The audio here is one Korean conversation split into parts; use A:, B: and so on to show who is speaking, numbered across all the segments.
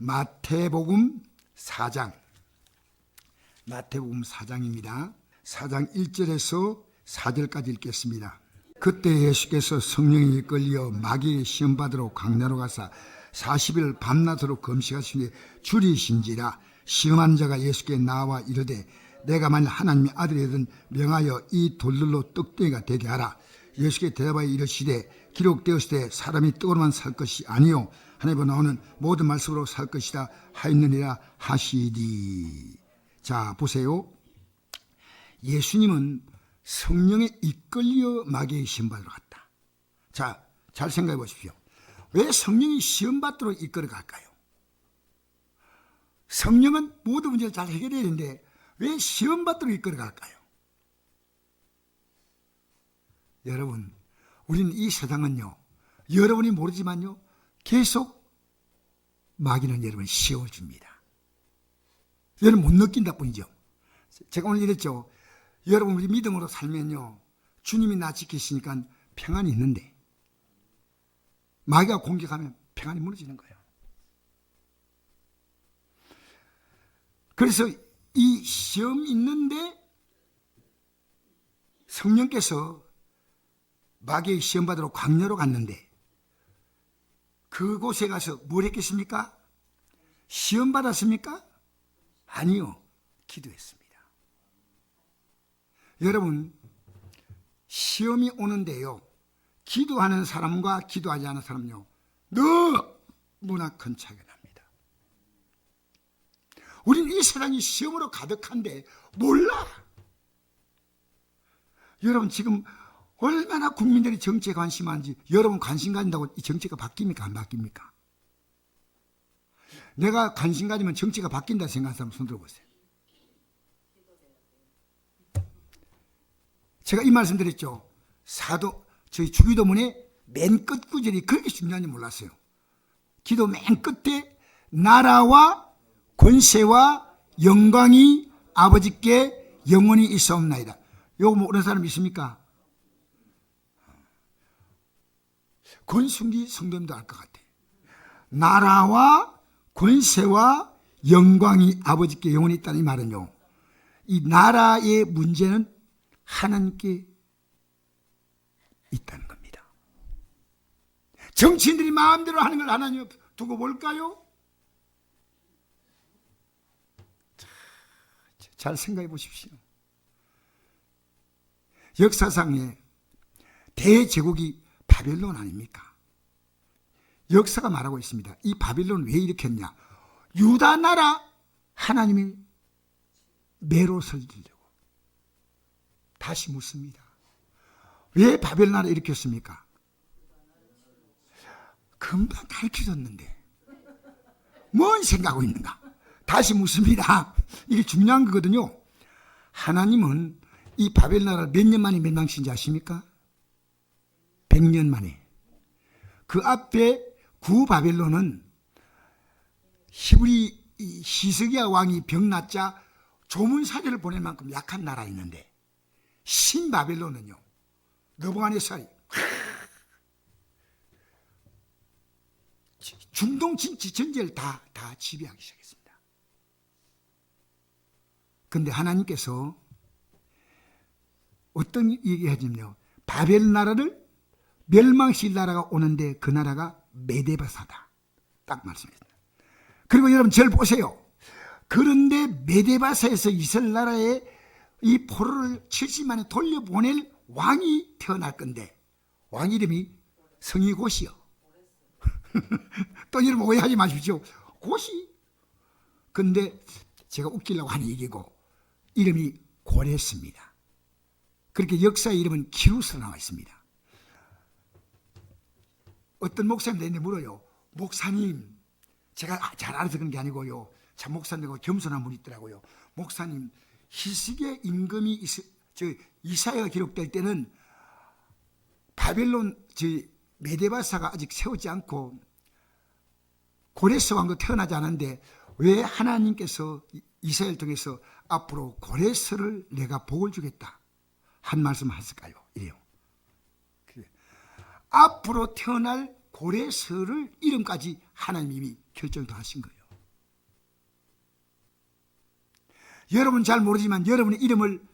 A: 마태복음 4장, 마태복음 4장입니다. 4장 1절에서 4절까지 읽겠습니다. 그때 예수께서 성령에 이끌려 마귀의 시험받으러 광야로 가사 40일 밤낮으로 금식하시니 줄이신지라. 시험한 자가 예수께 나와 이르되 내가 만일 하나님의 아들이든 명하여 이 돌들로 떡덩이가 되게 하라. 예수께 대답하여 이르시되 기록되었을 때 사람이 떡으로만 살 것이 아니요 하나님으로 나오는 모든 말씀으로 살 것이라 하였느니라 하시니. 자, 보세요. 예수님은 성령에 이끌려 마귀의 시험받으러 갔다. 자, 잘 생각해 보십시오. 왜 성령이 시험받도록 이끌어 갈까요? 성령은 모든 문제를 잘 해결해야 되는데 왜 시험받도록 이끌어 갈까요? 여러분, 우리는 이 세상은요, 여러분이 모르지만요, 계속 마귀는 여러분 시험을 줍니다. 여러분 못 느낀다 뿐이죠. 제가 오늘 이랬죠. 여러분 우리 믿음으로 살면요, 주님이 나 지키시니까 평안이 있는데 마귀가 공격하면 평안이 무너지는 거예요. 그래서 이 시험 있는데 성령께서 마귀의 시험 받으러 광야로 갔는데 그곳에 가서 뭘 했겠습니까? 시험 받았습니까? 아니요, 기도했습니다. 여러분, 시험이 오는데요, 기도하는 사람과 기도하지 않는 사람은요 너무나 큰 차이가 납니다. 우리는 이 세상이 시험으로 가득한데 몰라. 여러분 지금 얼마나 국민들이 정치에 관심하는지 여러분 관심 가진다고 이 정치가 바뀝니까? 안 바뀝니까? 내가 관심 가지면 정치가 바뀐다 생각하는 사람 손 들어보세요. 제가 이 말씀 드렸죠. 저희 주기도문의 맨 끝 구절이 그렇게 중요한지 몰랐어요. 기도 맨 끝에 나라와 권세와 영광이 아버지께 영원히 있사옵나이다. 요거 모르는 사람 있습니까? 권순기 성도님도 알 것 같아요. 나라와 권세와 영광이 아버지께 영원히 있다는 이 말은요, 이 나라의 문제는 하나님께 있다는 겁니다. 정치인들이 마음대로 하는 걸 하나님 두고 볼까요? 잘 생각해 보십시오. 역사상에 대제국이 바벨론 아닙니까? 역사가 말하고 있습니다. 이 바벨론은 왜 일으켰냐? 유다 나라 하나님이 메롯을 들려고. 다시 묻습니다. 왜 바벨론 나라 일으켰습니까? 금방 가르쳐줬는데 뭔 생각하고 있는가? 다시 묻습니다. 이게 중요한 거거든요. 하나님은 이 바벨 나라를 몇 년 만에 멸망시킨지 아십니까? 100년 만에. 그 앞에 구바벨론은 히브리 히스기야 왕이 병났자 조문사절을 보낼 만큼 약한 나라였는데, 신바벨론은요, 느부갓네살이 중동 전체를 다 지배하기 시작했습니다. 그런데 하나님께서 어떤 얘기하냐면요, 바벨 나라를 멸망시킬 나라가 오는데 그 나라가 메데바사다, 딱 말씀했습니다. 그리고 여러분 절 보세요. 그런데 메데바사에서 이스라엘 나라에 이 포로를 70만에 돌려보낼 왕이 태어날 건데, 왕 이름이 성이 고시요. 또 여러분 오해하지 마십시오. 고시. 근데 제가 웃기려고 하는 얘기고 이름이 고레스입니다. 그렇게 역사의 이름은 기루스로 나와 있습니다. 어떤 목사님 내내 물어요. 목사님, 제가 잘 알아서 그런 게 아니고요, 참 목사님하고 겸손한 분이 있더라고요. 목사님, 히스기야 임금이 이사야가 기록될 때는 바벨론 메데바사가 아직 세우지 않고 고레스 왕도 태어나지 않았는데 왜 하나님께서 이사야를 통해서 앞으로 고레스를 내가 복을 주겠다 한 말씀 하실까요? 이래요. 앞으로 태어날 고레스를 이름까지 하나님이 결정도 하신 거예요. 여러분 잘 모르지만 여러분의 이름을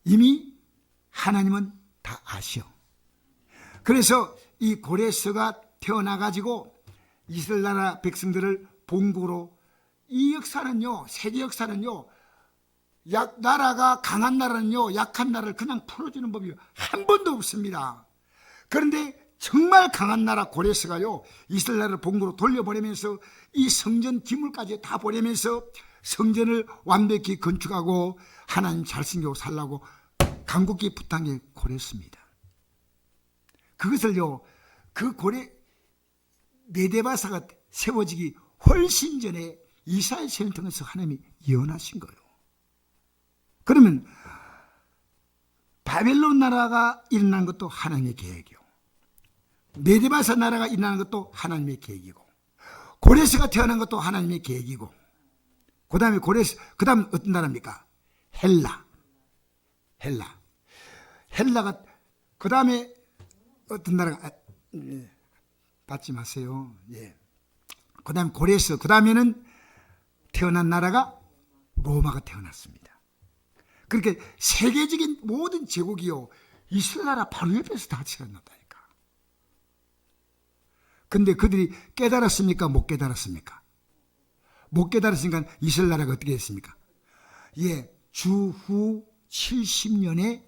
A: 이미 하나님은 다 아시오. 그래서 이 고레스가 태어나가지고 이스라엘 나라 백성들을 본국으로, 이 역사는요, 세계 역사는요, 나라가 강한 나라는요, 약한 나라를 그냥 풀어주는 법이 한 번도 없습니다. 그런데 정말 강한 나라 고레스가요, 이스라엘 나라를 본국으로 돌려보내면서 이 성전 기물까지 다 보내면서 성전을 완벽히 건축하고 하나님 잘 섬기고 살라고 간곡히 부탁한 게 고레스입니다. 그것을요, 그 메데바사가 세워지기 훨씬 전에 이사야 선지자를 통해서 하나님이 예언하신 거예요. 그러면 바벨론 나라가 일어난 것도 하나님의 계획이요, 메데바사 나라가 일어나는 것도 하나님의 계획이고, 고레스가 태어난 것도 하나님의 계획이고, 그 다음에 그 다음 어떤 나라입니까? 헬라가, 그 다음에 어떤 나라가, 받지 마세요. 예. 그 다음에 고레스, 그 다음에는 태어난 나라가 로마가 태어났습니다. 그렇게 세계적인 모든 제국이요, 이스라엘 나라 바로 옆에서 다 태어났다니까. 근데 그들이 깨달았습니까? 못 깨달았습니까? 못 깨달았으니까 이스라엘 나라가 어떻게 됐습니까? 예, 주후 70년에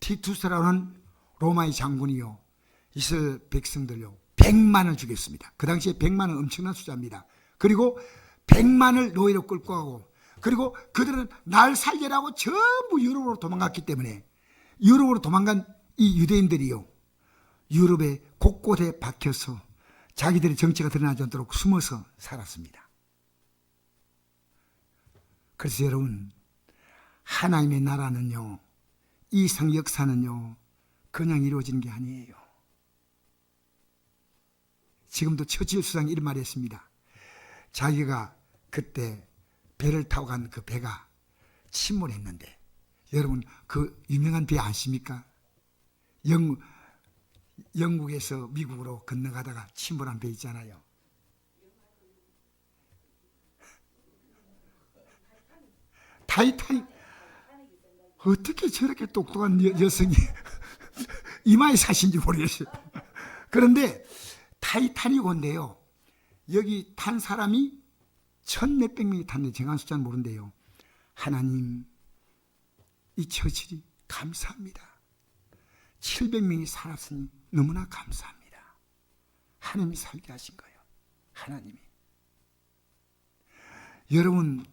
A: 티투스라는 로마의 장군이요, 이스라엘 백성들요 100만을 죽였습니다. 그 당시에 100만은 엄청난 숫자입니다. 그리고 100만을 노예로 끌고 가고, 그리고 그들은 날 살려라고 전부 유럽으로 도망갔기 때문에, 유럽으로 도망간 이 유대인들이요, 유럽의 곳곳에 박혀서 자기들의 정체가 드러나지 않도록 숨어서 살았습니다. 그래서 여러분, 하나님의 나라는요, 이 성 역사는요, 그냥 이루어지는 게 아니에요. 지금도 처칠 수장이 이런 말을 했습니다. 자기가 그때 배를 타고 간 그 배가 침몰했는데, 여러분 그 유명한 배 아십니까? 영국에서 미국으로 건너가다가 침몰한 배 있잖아요. 타이타닉. 어떻게 저렇게 똑똑한 여성이 이마에 사신지 모르겠어요. 그런데 타이타닉인데요, 여기 탄 사람이 1,몇백 명이 탔는데 정확한 숫자는 모르는데요, 하나님, 이 처칠이 감사합니다. 700명이 살았으니 너무나 감사합니다. 하나님이 살게 하신 거예요. 하나님이. 여러분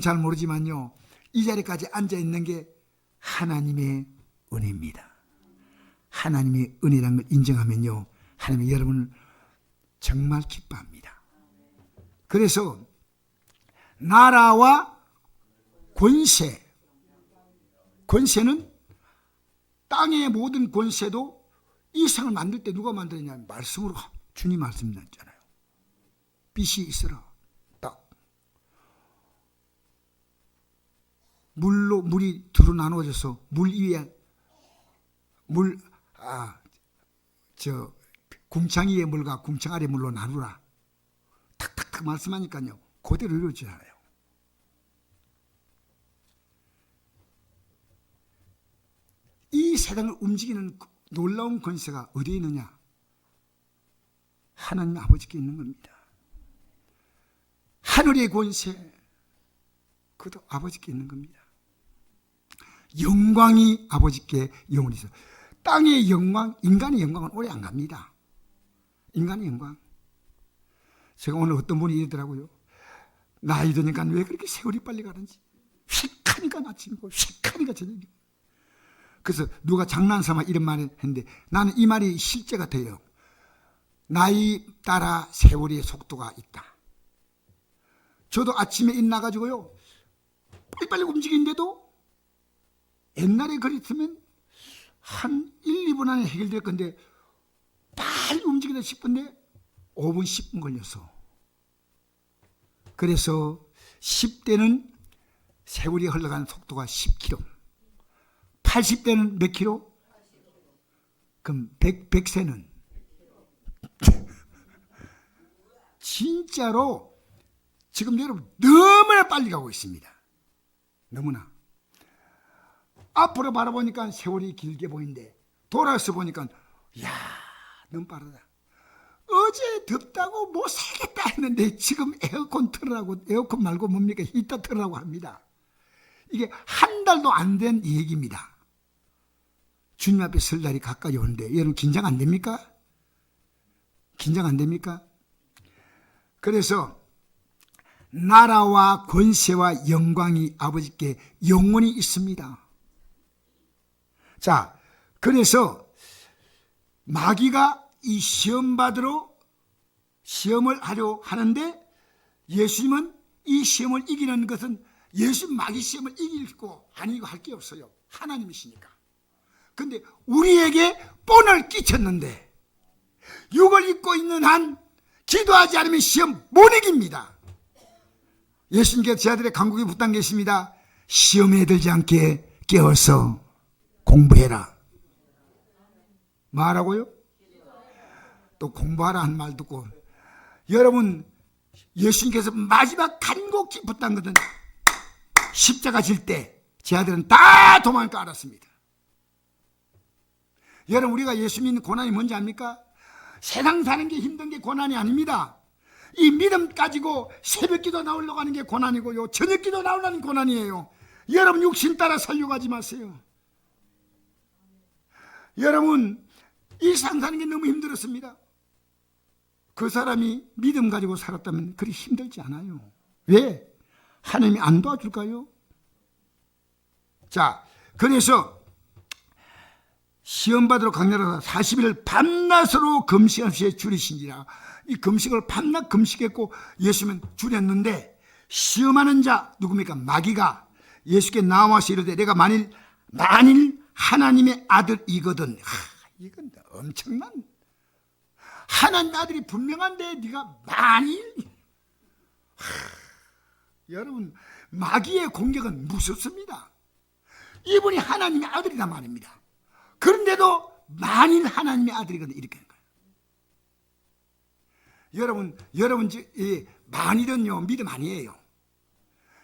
A: 잘 모르지만요, 이 자리까지 앉아 있는 게 하나님의 은혜입니다. 하나님의 은혜라는 걸 인정하면요, 하나님이 여러분을 정말 기뻐합니다. 그래서 나라와 권세는 땅의 모든 권세도 이 세상을 만들 때 누가 만들었냐면 말씀으로, 주님 말씀이었잖아요. 빛이 있어라, 딱 물이 두루 나누어져서 물 위에 궁창 위의 물과 궁창 아래 물로 나누라, 탁탁탁 말씀하니까요, 그대로 이루어지잖아요. 이 세상을 움직이는 놀라운 권세가 어디에 있느냐? 하나님 아버지께 있는 겁니다. 하늘의 권세, 그것도 아버지께 있는 겁니다. 영광이 아버지께 영원히 있어요. 땅의 영광, 인간의 영광은 오래 안 갑니다. 인간의 영광. 제가 오늘 어떤 분이 이러더라고요. 나이 드니까 왜 그렇게 세월이 빨리 가는지. 휙 하니까 아침이고 휙 하니까 저녁이고. 그래서 누가 장난삼아 이런 말을 했는데, 나는 이 말이 실제가 돼요. 나이 따라 세월의 속도가 있다. 저도 아침에 일어나가지고요, 빨리빨리 움직이는데도 옛날에 그랬으면 한 1, 2분 안에 해결될 건데 빨리 움직이다 싶은데 5분, 10분 걸렸어. 그래서 10대는 세월이 흘러가는 속도가 10km, 80대는 몇 킬로? 그럼 100세는 진짜로 지금 여러분 너무나 빨리 가고 있습니다. 너무나. 앞으로 바라보니까 세월이 길게 보이는데 돌아서 보니까 야, 너무 빠르다. 어제 덥다고 못 살겠다 했는데 지금 에어컨 틀으라고, 에어컨 말고 뭡니까, 히터 틀으라고 합니다. 이게 한 달도 안 된 얘기입니다. 주님 앞에 설 날이 가까이 오는데 여러분 긴장 안 됩니까? 긴장 안 됩니까? 그래서 나라와 권세와 영광이 아버지께 영원히 있습니다. 자, 그래서 마귀가 이 시험 받으러 시험을 하려 하는데 예수님은 이 시험을 이기는 것은 예수님 마귀 시험을 이기고 아니고 할 게 없어요. 하나님이시니까. 근데 우리에게 본을 끼쳤는데 육을 입고 있는 한 기도하지 않으면 시험 못 이깁니다. 예수님께서 제 아들의 강국에 붙단 계십니다. 시험에 들지 않게 깨워서 공부해라. 뭐하라고요? 또 공부하라 한 말 듣고, 여러분 예수님께서 마지막 간곡히 붙단 것은 십자가 질 때 제 아들은 다 도망갈 거 알았습니다. 여러분 우리가 예수 믿는 고난이 뭔지 압니까? 세상 사는 게 힘든 게 고난이 아닙니다. 이 믿음 가지고 새벽기도 나오려고 하는 게 고난이고요, 저녁기도 나오려는 고난이에요. 여러분 육신 따라 살려가지 마세요. 여러분 일상 사는 게 너무 힘들었습니다. 그 사람이 믿음 가지고 살았다면 그리 힘들지 않아요. 왜? 하나님이 안 도와줄까요? 자, 그래서 시험 받으러 강렬하다 40일 밤낮으로 금식하시에 줄이신지라. 이 금식을 밤낮 금식했고 예수님은 줄였는데, 시험하는 자 누굽니까? 마귀가 예수께 나와서 이르되 내가 만일 하나님의 아들이거든. 이건 엄청난, 하나님 아들이 분명한데 네가 만일. 여러분 마귀의 공격은 무섭습니다. 이분이 하나님의 아들이란 말입니다. 그런데도 만일 하나님의 아들이거든 이렇게 하는 거예요. 여러분 만일은요 믿음 아니에요.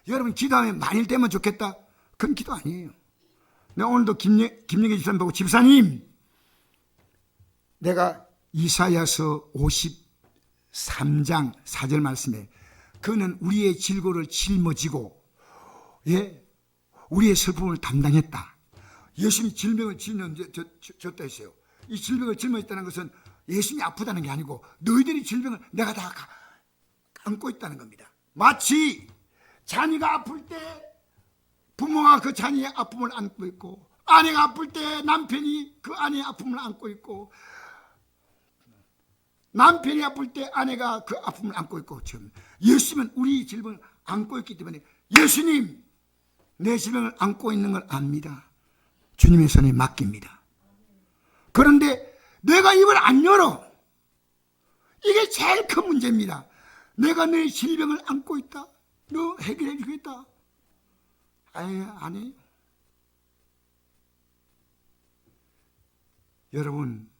A: 여러분 기도하면 만일 되면 좋겠다, 그건 기도 아니에요. 내가 오늘도 김영애 집사님 보고, 집사님 내가 이사야서 53장 4절 말씀에 그는 우리의 질고를 짊어지고 우리의 슬픔을 담당했다. 예수님이 질병을 졌다 했어요. 이 질병을 짊어졌다는 것은 예수님이 아프다는 게 아니고 너희들이 질병을 내가 다 안고 있다는 겁니다. 마치 자녀가 아플 때 부모가 그 자녀의 아픔을 안고 있고, 아내가 아플 때 남편이 그 아내의 아픔을 안고 있고, 남편이 아플 때 아내가 그 아픔을 안고 있고, 예수님은 우리 질병을 안고 있기 때문에 예수님 내 질병을 안고 있는 걸 압니다. 주님의 손에 맡깁니다. 그런데 내가 입을 안 열어. 이게 제일 큰 문제입니다. 내가 내 질병을 안고 있다, 너 해결해 주겠다, 안 해요. 여러분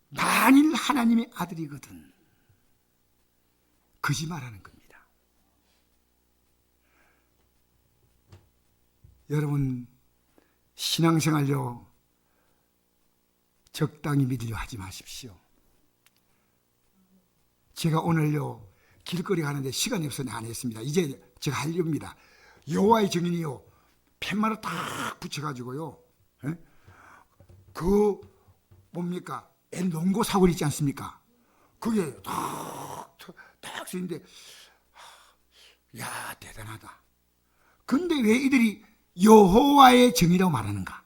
A: 만일 하나님의 아들이거든 거짓말하는 겁니다. 여러분 신앙생활요 적당히 믿으려 하지 마십시오. 제가 오늘요 길거리 가는데 시간이 없어서 안 했습니다. 이제 제가 할 일입니다. 여호와의 증인이요 팻말을 딱 붙여가지고요, 그 뭡니까 농고 사거리 있지 않습니까? 그게 딱 쓰는데, 야 대단하다. 근데 왜 이들이 여호와의 정의라고 말하는가?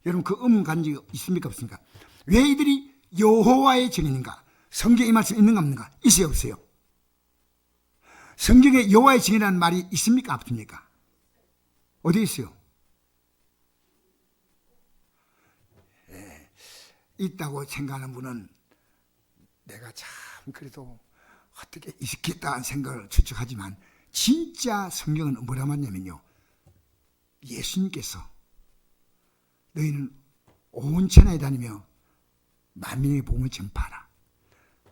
A: 여러분 그 의문 가진 적 있습니까 없습니까? 왜 이들이 여호와의 정의인가? 성경에 이 말씀 있는가 없는가? 있어요 없어요? 성경에 여호와의 정의라는 말이 있습니까 없습니까? 어디 있어요? 있다고 생각하는 분은 내가 참 그래도 어떻게 있겠다는 생각을 추측하지만, 진짜 성경은 뭐라 말냐면요, 예수님께서 너희는 온 천하에 다니며 만민에게 복음을 전파하라.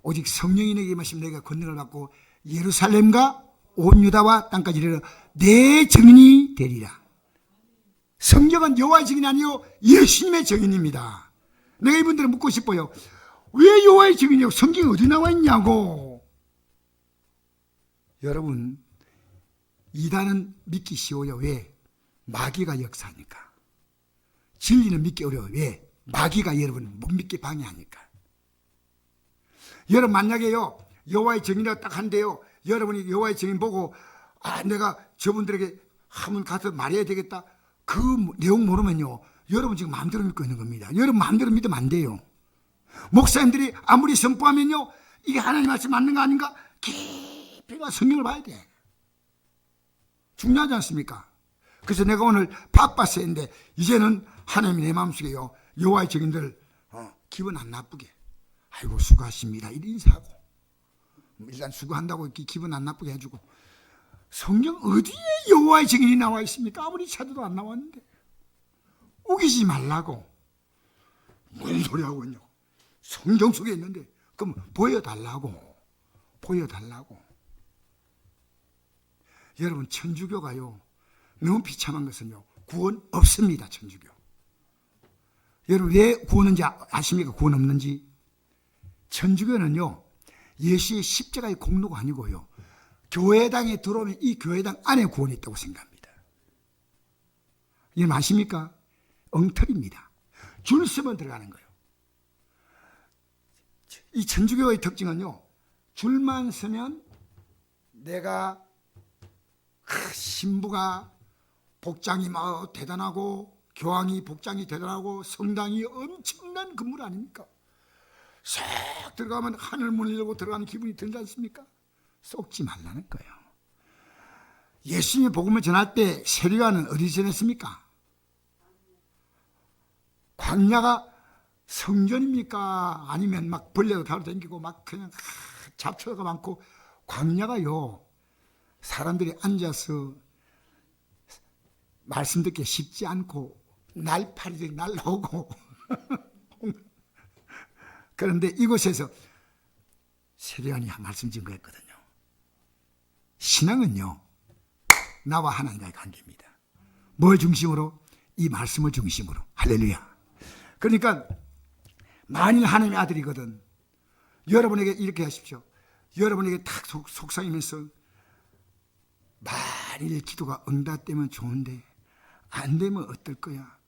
A: 오직 성령이 너에게 임하시면 너희가 권능을 받고 예루살렘과 온 유다와 땅까지 이르러 내 증인이 되리라. 성경은 여호와의 증인이 아니요 예수님의 증인입니다. 내가 이분들을 묻고 싶어요. 왜 여호와의 증인이냐고, 성경이 어디 나와 있냐고. 여러분, 이단은 믿기 쉬워요. 왜? 마귀가 역사하니까. 진리는 믿기 어려워요. 왜? 마귀가 여러분 못 믿게 방해하니까. 여러분 만약에요 여호와의 증인이라고 딱 한대요, 여러분이 여호와의 증인 보고 내가 저분들에게 한번 가서 말해야 되겠다, 그 내용 모르면요 여러분 지금 마음대로 믿고 있는 겁니다. 여러분 마음대로 믿으면 안 돼요. 목사님들이 아무리 선포하면요 이게 하나님 말씀 맞는 거 아닌가 깊이 가 성경을 봐야 돼. 중요하지 않습니까? 그래서 내가 오늘 바빴어야 했는데 이제는 하나님이 내 마음속에요 여호와의 증인들 기분 안 나쁘게 아이고 수고하십니다 이런 인사하고, 일단 수고한다고 이렇게 기분 안 나쁘게 해주고. 성경 어디에 여호와의 증인이 나와 있습니까? 아무리 찾아도 안 나왔는데. 우기지 말라고. 무슨 소리 하고 있냐고. 성경 속에 있는데. 그럼 보여달라고. 여러분 천주교가요 너무 비참한 것은요 구원 없습니다. 천주교. 여러분 왜 구원 없는지 아십니까? 구원 없는지. 천주교는요 예수의 십자가의 공로가 아니고요 교회당에 들어오면 이 교회당 안에 구원이 있다고 생각합니다. 이건 아십니까? 엉터리입니다. 줄 서면 들어가는 거예요. 이 천주교의 특징은요 줄만 서면 내가 신부가 복장이 막 대단하고 교황이 복장이 대단하고 성당이 엄청난 건물 아닙니까? 싹 들어가면 하늘 문을 열고 들어가는 기분이 들지 않습니까? 속지 말라는 거예요. 예수님의 복음을 전할 때 세례요한은 어디 전했습니까? 광야가 성전입니까? 아니면 막 벌레도 다루다니고 막 그냥 잡초가 많고. 광야가요 사람들이 앉아서 말씀 듣기 쉽지 않고 날파리들이 날라오고 그런데 이곳에서 세례요한이 말씀 증거했거든요. 신앙은요 나와 하나님과의 관계입니다. 뭘 중심으로? 이 말씀을 중심으로. 할렐루야. 그러니까 만일 하나님의 아들이거든 여러분에게 이렇게 하십시오. 여러분에게 탁 속상이면서 만일 기도가 응답되면 좋은데 안 되면 어떨 거야?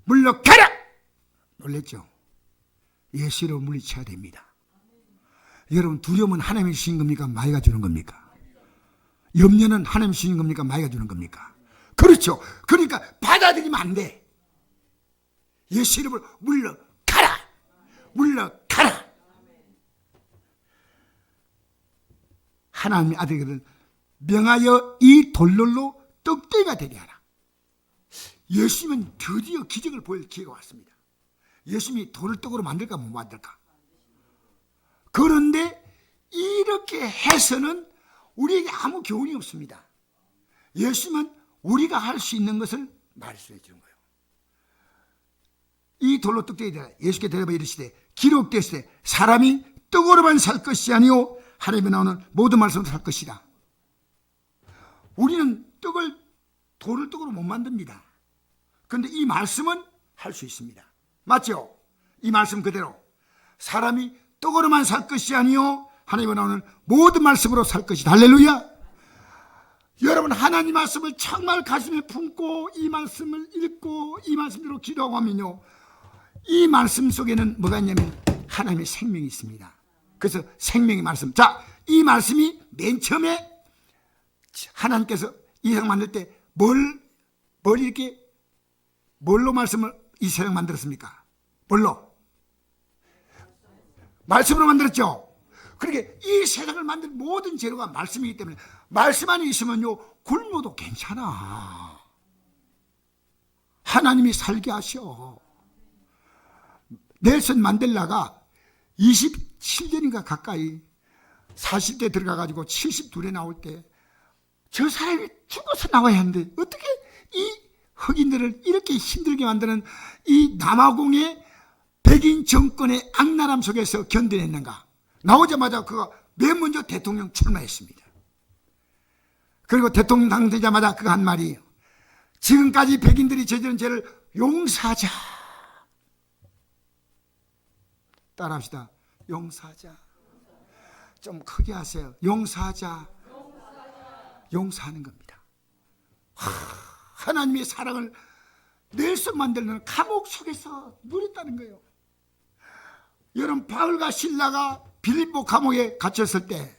A: 물러가라! 놀랬죠? 예수로 물리쳐야 됩니다. 여러분 두려움은 하나님이 주신 겁니까? 마귀가 주는 겁니까? 염려는 하나님이 주신 겁니까? 마귀가 주는 겁니까? 그렇죠. 그러니까 받아들이면 안 돼. 예수 이름으로 물러가라! 물러가라! 하나님의 아들이거든 명하여 이 돌로 떡대가 되게 하라. 예수님은 드디어 기적을 보일 기회가 왔습니다. 예수님이 돌을 떡으로 만들까 못 만들까? 그런데 이렇게 해서는 우리에게 아무 교훈이 없습니다. 예수님은 우리가 할 수 있는 것을 말씀해 주는 거예요. 이 돌로 떡되게 되라. 예수께 대답하여 이르시되 기록되시되 사람이 떡으로만 살 것이 아니요 하나님에 나오는 모든 말씀으로 살 것이라. 우리는 돌을 떡으로 못 만듭니다. 그런데 이 말씀은 할 수 있습니다. 맞죠? 이 말씀 그대로 사람이 떡으로만 살 것이 아니요 하나님에 나오는 모든 말씀으로 살 것이다. 할렐루야. 여러분 하나님 말씀을 정말 가슴에 품고 이 말씀을 읽고 이 말씀대로 기도하고 하면요 이 말씀 속에는 뭐가 있냐면 하나님의 생명이 있습니다. 그래서 생명의 말씀. 자, 이 말씀이 맨 처음에 하나님께서 이 세상 만들 때 뭘로 말씀을 이 세상 만들었습니까? 뭘로? 말씀으로 만들었죠. 그러니까 이 세상을 만든 모든 재료가 말씀이기 때문에 말씀 안에 있으면요 굶어도 괜찮아. 하나님이 살게 하셔. 넬슨 만델라가 27년인가 가까이 40대 들어가가지고 72에 나올 때 저 사람이 죽어서 나와야 하는데 어떻게 이 흑인들을 이렇게 힘들게 만드는 이 남아공의 백인 정권의 악랄함 속에서 견뎌냈는가? 나오자마자 그가 맨 먼저 대통령 출마했습니다. 그리고 대통령 당되자마자 그가 한 말이 지금까지 백인들이 저지른 죄를 용서하자. 따라합시다. 용서하자. 좀 크게 하세요. 용서하자. 용서하는 겁니다. 하나님의 사랑을 넬슨 만델라는 감옥 속에서 누렸다는 거예요. 여러분, 바울과 실라가 빌립보 감옥에 갇혔을 때,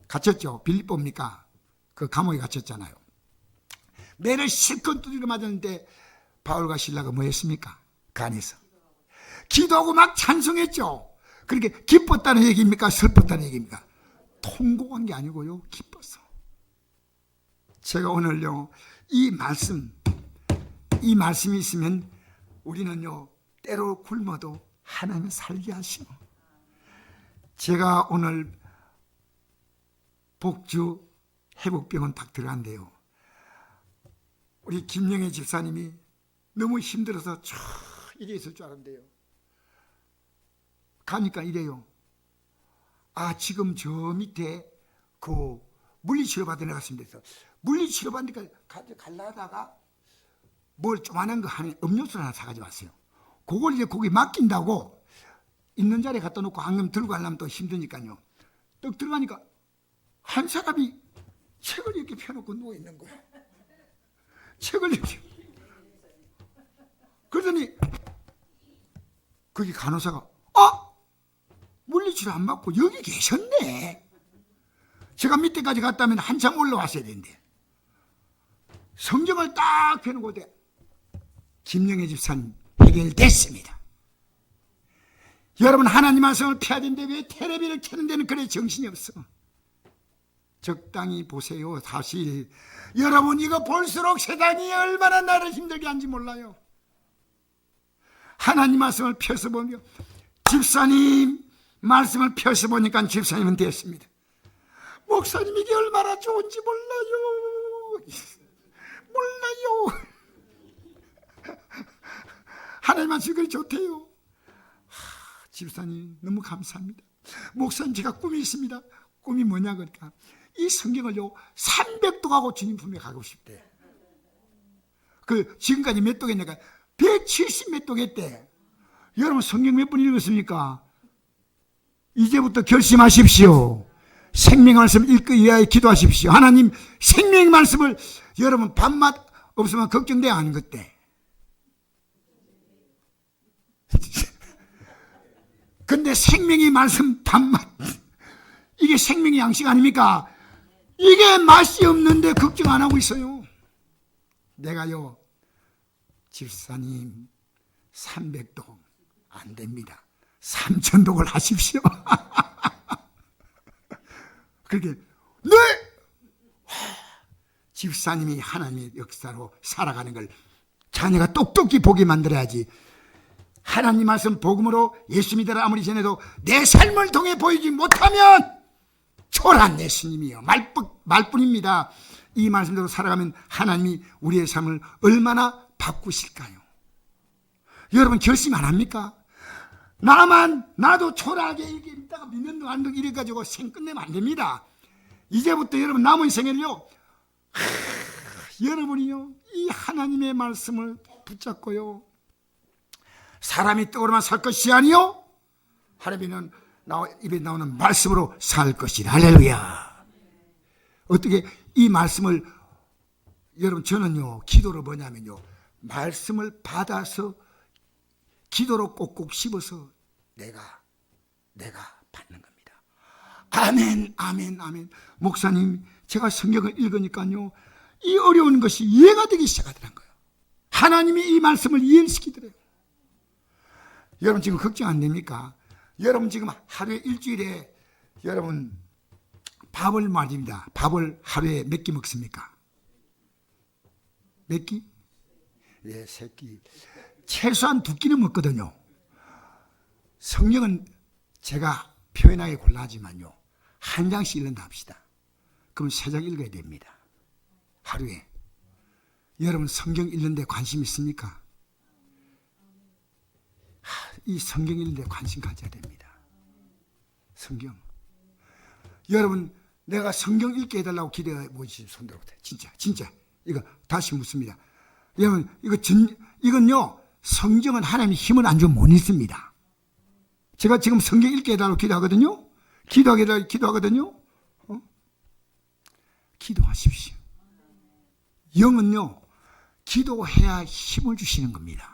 A: 갇혔죠. 빌립보입니까? 그 감옥에 갇혔잖아요. 매를 실컷 두드려 맞았는데 바울과 실라가 뭐 했습니까? 그 안에서 기도하고 막 찬송했죠. 그렇게 기뻤다는 얘기입니까? 슬펐다는 얘기입니까? 통곡한 게 아니고요, 기뻤어. 제가 오늘요, 이 말씀이 있으면 우리는요, 때로 굶어도 하나님은 살게 하시고. 제가 오늘 복주 회복병원 딱 들어간대요. 우리 김영애 집사님이 너무 힘들어서 쫙 이래 있을 줄 알았는데요. 가니까 이래요. 아, 지금 저 밑에 그 물리치료 받으러 갔습니다. 그래서 물리치료 받으니까 갈라다가 뭘 조그만한 거 하나, 음료수 하나 사가지고 왔어요. 그걸 이제 거기 맡긴다고 있는 자리에 갖다 놓고 안 들고 가려면 또 힘드니까요. 떡 들어가니까 한 사람이 책을 이렇게 펴놓고 누워 있는 거예요. 책을 이렇게. 그러더니 거기 간호사가 물리치료 안 받고 여기 계셨네. 제가 밑에까지 갔다면 한참 올라왔어야 되는데 성경을 딱 펴놓고 김영애 집사님 해결됐습니다. 여러분, 하나님 말씀을 펴야 되는데 왜 텔레비를 켜는 데는 그래 정신이 없어. 적당히 보세요. 사실 여러분, 이거 볼수록 세상이 얼마나 나를 힘들게 하는지 몰라요. 하나님 말씀을 펴서 보며 집사님 말씀을 펴서 보니까 집사님은 됐습니다. 목사님 이게 얼마나 좋은지 몰라요. 하나님 말씀이 그리 좋대요. 집사님 너무 감사합니다. 목사님, 제가 꿈이 있습니다. 꿈이 뭐냐 그러니까 이 성경을요 300도 가고 주님 품에 가고 싶대. 그 지금까지 몇 도겠냐가 170 몇 도겠대. 여러분, 성경 몇 번 읽었습니까? 이제부터 결심하십시오. 생명 말씀 읽기 위하여 기도하십시오. 하나님 생명 말씀을 여러분 밥맛 없으면 걱정돼야 하는 것대. 근데 생명의 말씀 밥맛, 이게 생명의 양식 아닙니까? 이게 맛이 없는데 걱정 안 하고 있어요. 내가요, 집사님 300도 안 됩니다. 3000독을 하십시오. 그렇게 네! 집사님이 하나님의 역사로 살아가는 걸 자녀가 똑똑히 보게 만들어야지. 하나님 말씀 복음으로 예수 믿으라 아무리 전해도 내 삶을 통해 보이지 못하면 초라한 예수님이요 말뿐입니다. 이 말씀대로 살아가면 하나님이 우리의 삶을 얼마나 바꾸실까요? 여러분, 결심 안 합니까? 나도 초라하게 이렇게 있다가 믿는 둥 안 둥 이래가지고 생 끝내면 안 됩니다. 이제부터 여러분 남은 생을요, 여러분이요 이 하나님의 말씀을 붙잡고요, 사람이 떡으로만 살 것이 아니요 하나님은 입에 나오는 말씀으로 살 것이라. 할렐루야. 어떻게 이 말씀을, 여러분 저는요 기도로 뭐냐면요, 말씀을 받아서 기도로 꼭꼭 씹어서 내가 받는 겁니다. 아멘, 아멘, 아멘. 목사님, 제가 성경을 읽으니까요 이 어려운 것이 이해가 되기 시작하더란 거예요. 하나님이 이 말씀을 이해시키더래요. 여러분 지금 걱정 안 됩니까? 여러분 지금 하루에 일주일에 여러분 밥을 말입니다. 밥을 하루에 몇 끼 먹습니까? 몇 끼? 네, 3끼. 최소한 2끼는 먹거든요. 성경은 제가 표현하기 곤란하지만요, 한 장씩 읽는다 합시다. 그럼 3장 읽어야 됩니다. 하루에. 여러분 성경 읽는데 관심 있습니까? 이 성경 읽는데 관심 가져야 됩니다. 성경. 여러분 내가 성경 읽게 해달라고 기도해 보시죠. 손들어 보세요. 진짜. 이거 다시 묻습니다. 여러분, 이건요, 성경은 하나님의 힘을 안 주면 못 읽습니다. 제가 지금 성경 읽게 해달라고 기도하거든요. 기도하거든요. 기도하십시오. 영은요, 기도해야 힘을 주시는 겁니다.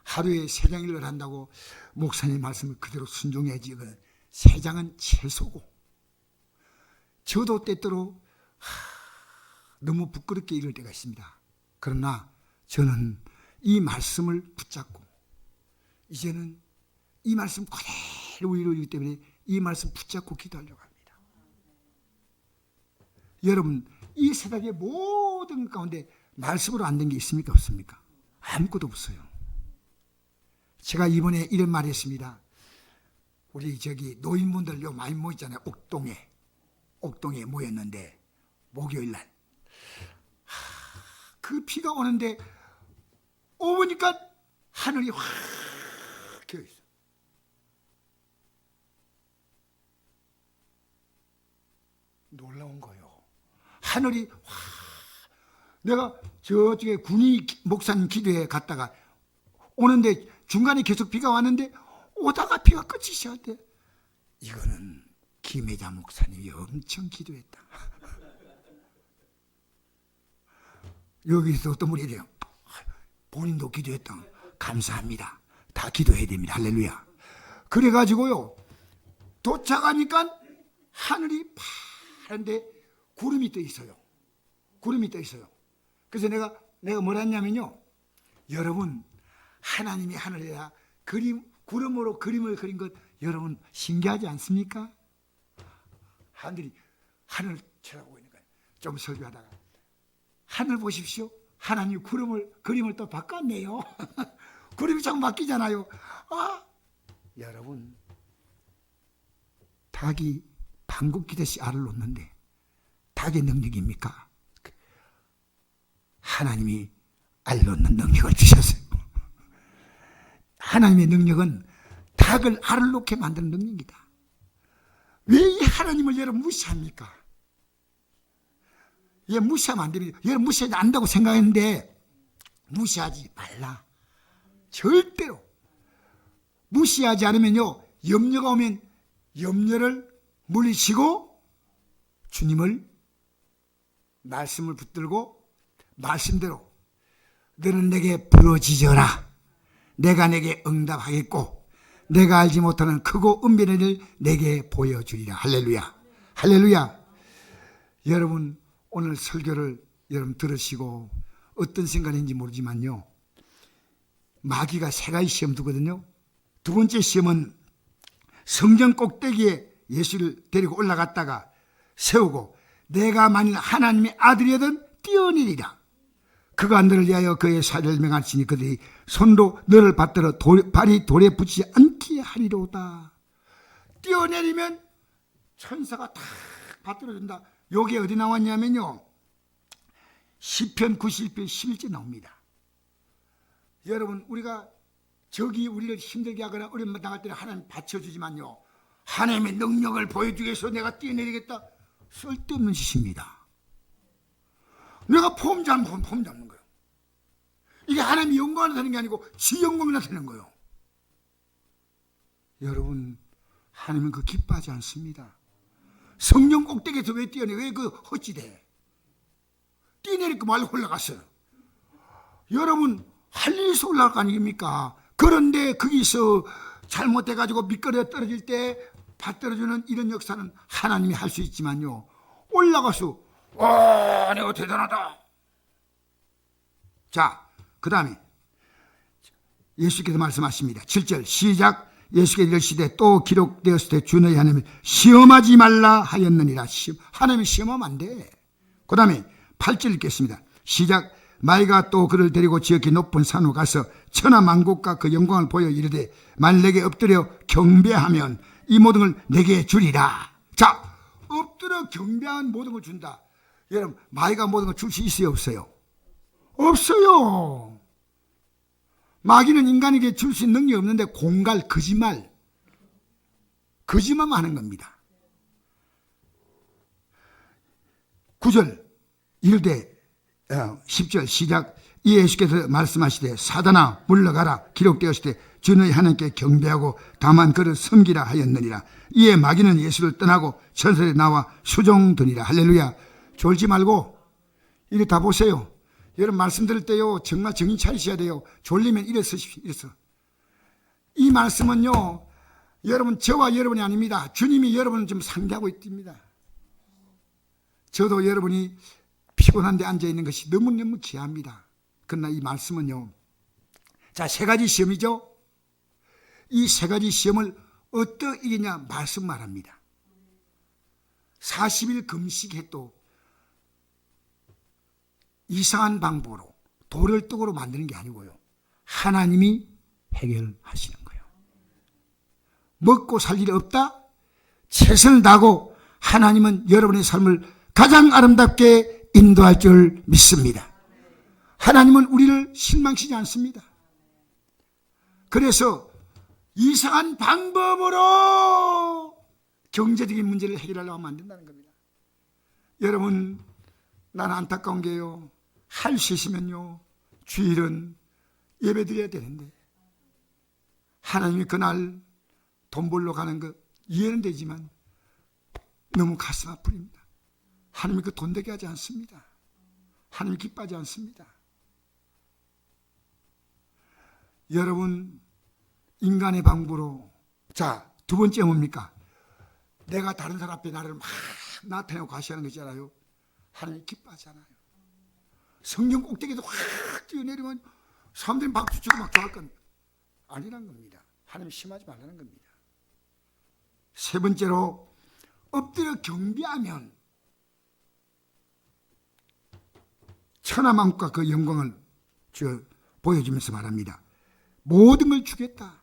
A: 하루에 3장 일을 한다고 목사님 말씀을 그대로 순종해야지. 이거는 3장은 최소고. 저도 때때로 너무 부끄럽게 읽을 때가 있습니다. 그러나 저는 이 말씀을 붙잡고 이제는 이 말씀 그대로 이루어지기 때문에 이 말씀 붙잡고 기도하려고 합니다. 여러분, 이 세상의 모든 가운데 말씀으로 안 된 게 있습니까? 없습니까? 아무것도 없어요. 제가 이번에 이런 말 했습니다. 우리 노인분들 요 많이 모였잖아요. 옥동에 모였는데 목요일 날 그 비가 오는데 오니까 하늘이 확 켜져 있어. 놀라운 거요. 하늘이 확. 내가 저쪽에 군이 목사님 기도에 갔다가 오는데 중간에 계속 비가 왔는데 오다가 비가 끝이 시작돼. 이거는 김혜자 목사님이 엄청 기도했다. 여기서 어떤 분이 이래요. 본인도 기도했다. 감사합니다. 다 기도해야 됩니다. 할렐루야. 그래가지고요, 도착하니까 하늘이 파란데 구름이 떠 있어요. 그래서 내가 뭐라 했냐면요, 여러분, 하나님이 하늘에다 구름으로 그림을 그린 것 여러분 신기하지 않습니까? 하늘을 쳐다보고 있는 거예요. 좀 설교하다가 하늘 보십시오. 하나님 그림을 또 바꿨네요. 그림이 자꾸 바뀌잖아요. 여러분, 닭이 방귀 뀌듯이 알을 놓는데 닭의 능력입니까? 하나님이 알 놓는 능력을 주셨어요. 하나님의 능력은 닭을 알을 놓게 만드는 능력이다. 왜 이 하나님을 여러분 무시합니까? 얘 무시하면 안 됩니다. 여러분 무시하지 않는다고 생각했는데 무시하지 말라. 절대로 무시하지 않으면요, 염려가 오면 염려를 물리치고 주님을 말씀을 붙들고 말씀대로 너는 내게 부르짖어라. 내가 내게 응답하겠고 내가 알지 못하는 크고 은밀한 일을 내게 보여주리라. 할렐루야. 할렐루야. 여러분, 오늘 설교를 여러분 들으시고 어떤 생각인지 모르지만요, 마귀가 3가지 시험 두거든요. 두 번째 시험은 성전 꼭대기에 예수를 데리고 올라갔다가 세우고 내가 만일 하나님의 아들이거든 뛰어내리라. 그가 너를 위하여 그의 사를 명할지니 그들이 손으로 너를 받들어 발이 돌에 붙이지 않게 하리로다. 뛰어내리면 천사가 탁 받들어준다. 요게 어디 나왔냐면요, 시편 91편 11절 나옵니다. 여러분, 우리가 적이 우리를 힘들게 하거나 어려움 당할 때는 하나님 받쳐주지만요, 하나님의 능력을 보여주기 위해서 내가 뛰어내리겠다, 쓸데없는 짓입니다. 내가 폼 잡는 거예요. 이게 하나님의 영광을 나타내는 게 아니고 지 영광을 나타내는 거예요. 여러분, 하나님은 그 기뻐하지 않습니다. 성령 꼭대기에서 왜 왜 그 헛짓해? 뛰어내리고 말고 올라갔어요. 여러분, 할 일이 있어 올라갈 거 아닙니까? 그런데 거기서 잘못해가지고 미끄러져 떨어질 때 받들어주는 이런 역사는 하나님이 할 수 있지만요, 올라가서 와, 내가 대단하다. 자, 그 다음에 예수께서 말씀하십니다. 7절 시작. 예수께서 이르시되 또 기록되었을 때 주 너희 하나님을 시험하지 말라 하였느니라. 하나님을 시험하면 안 돼. 그 다음에 8절 읽겠습니다. 시작. 마귀가 또 그를 데리고 지극히 높은 산으로 가서 천하 만국과 그 영광을 보여 이르되 만일 내게 엎드려 경배하면 이 모든 걸 내게 주리라. 자, 엎드려 경배한 모든 걸 준다. 여러분, 마귀가 모든 걸 줄 수 있어요, 없어요? 없어요. 마귀는 인간에게 줄 수 있는 능력이 없는데 공갈, 거짓말만 하는 겁니다. 9절 이르되 10절 시작. 이에 예수께서 말씀하시되 사단아 물러가라 기록되었으되 주 너희 하나님께 경배하고 다만 그를 섬기라 하였느니라. 이에 마귀는 예수를 떠나고 전설에 나와 수종드니라. 할렐루야. 졸지 말고 이래 다 보세요. 여러분 말씀 들을 때요 정말 정신 차리셔야 돼요. 졸리면 일어서십시오. 일어서. 이 말씀은요 여러분 저와 여러분이 아닙니다. 주님이 여러분을 좀 상대하고 있습니다. 저도 여러분이 피곤한데 앉아있는 것이 너무너무 귀합니다. 그러나 이 말씀은요, 자, 3가지 시험이죠. 이 3가지 시험을 어떻게 이기냐 말씀 말합니다. 40일 금식해도 이상한 방법으로 돌을 떡으로 만드는 게 아니고요, 하나님이 해결하시는 거예요. 먹고 살 일이 없다? 최선을 다하고 하나님은 여러분의 삶을 가장 아름답게 인도할 줄 믿습니다. 하나님은 우리를 실망시키지 않습니다. 그래서 이상한 방법으로 경제적인 문제를 해결하려고 하면 안 된다는 겁니다. 여러분, 나는 안타까운 게요, 할 수 있으면요 주일은 예배 드려야 되는데 하나님이 그날 돈 벌러 가는 거 이해는 되지만 너무 가슴 아프립니다. 하나님이 그 돈 되게 하지 않습니다. 하나님이 기뻐하지 않습니다. 여러분, 인간의 방법으로, 자, 2번째 뭡니까? 내가 다른 사람 앞에 나를 막 나타내고 과시하는 거 있잖아요. 하나님이 기뻐하잖아요. 성경 꼭대기에도 확 뛰어내리면 사람들이 박수 치고 막 좋아할 겁니다. 아니란 겁니다. 하나님이 심하지 말라는 겁니다. 3번째로 엎드려 경배하면 천하만국과 그 영광을 보여주면서 말합니다. 모든 걸 주겠다.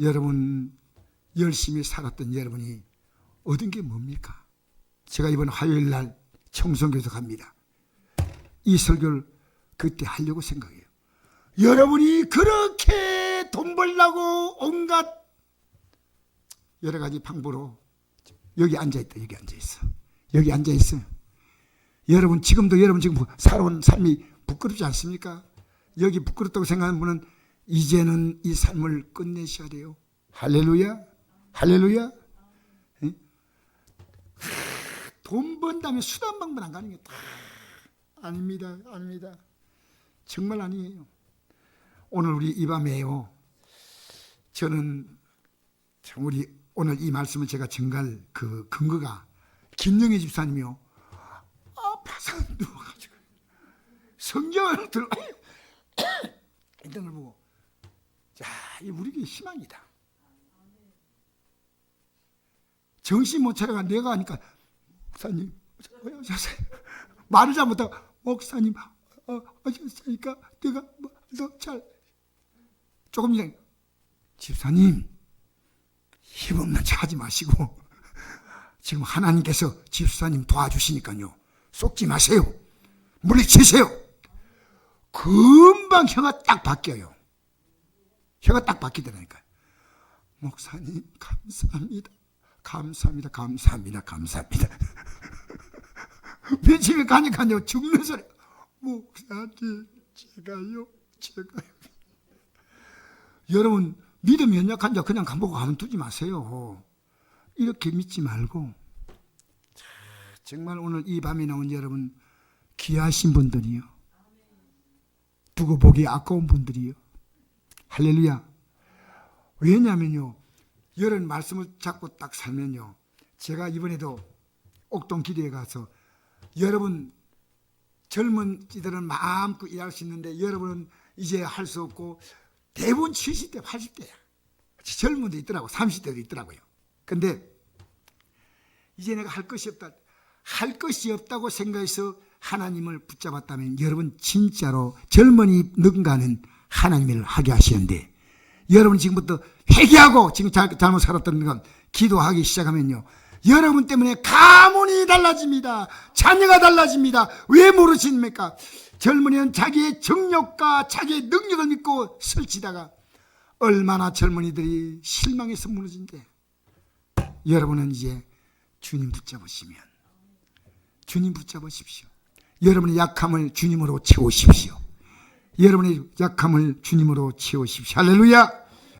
A: 여러분, 열심히 살았던 여러분이 얻은 게 뭡니까? 제가 이번 화요일 날 청송교에서 갑니다. 이 설교를 그때 하려고 생각해요. 여러분이 그렇게 돈 벌려고 온갖 여러 가지 방법으로 여기 앉아있다. 여기 앉아있어. 여기 앉아있어요. 여러분 지금도 여러분 지금 살아온 삶이 부끄럽지 않습니까? 여기 부끄럽다고 생각하는 분은 이제는 이 삶을 끝내셔야 돼요. 할렐루야. 할렐루야. 에? 돈 번다면 수단 방법 안 가는 게 다 아닙니다. 아닙니다. 정말 아니에요. 오늘 우리 이 밤에요, 저는 참 우리 오늘 이 말씀을 제가 전갈 그 근거가 김영애 집사님이요, 아파서 누워가지고 성경을 들어 이런 걸 보고, 자, 이 우리에게 희망이다. 정신 못 차려가 내가 하니까, 목사님, 말을 잘못하고, 목사님, 하셨으니까 내가 더 잘, 조금 전에, 집사님, 힘없는 척 하지 마시고, 지금 하나님께서 집사님 도와주시니까요, 속지 마세요. 물리치세요. 금방 혀가 딱 바뀌어요. 혀가 딱 바뀌더라니까요. 목사님, 감사합니다. 감사합니다. 감사합니다. 감사합니다. 며칠에 가니까요, 죽는 소리. 목사님, 제가요. 여러분, 믿음 연약한 자 그냥 간보고 가만두지 마세요. 이렇게 믿지 말고, 정말 오늘 이 밤에 나온 여러분, 귀하신 분들이요, 두고 보기 아까운 분들이요. 할렐루야. 왜냐면요, 이런 말씀을 잡고 딱 살면요, 제가 이번에도 옥동 기도에 가서, 여러분 젊은이들은 마음껏 일할 수 있는데 여러분은 이제 할 수 없고, 대부분 70대 80대야 젊은 분도 있더라고. 30대도 있더라고요. 근데 이제 내가 할 것이 없다, 할 것이 없다고 생각해서 하나님을 붙잡았다면, 여러분 진짜로 젊은이 능가는 하나님을 하게 하시는데, 여러분 지금부터 회개하고, 지금 잘못 살았던 건 기도하기 시작하면요, 여러분 때문에 가문이 달라집니다. 자녀가 달라집니다. 왜 모르십니까? 젊은이는 자기의 정력과 자기의 능력을 믿고 설치다가 얼마나 젊은이들이 실망해서 무너진대. 여러분은 이제 주님 붙잡으시면, 주님 붙잡으십시오. 여러분의 약함을 주님으로 채우십시오. 여러분의 약함을 주님으로 채우십시오. 할렐루야.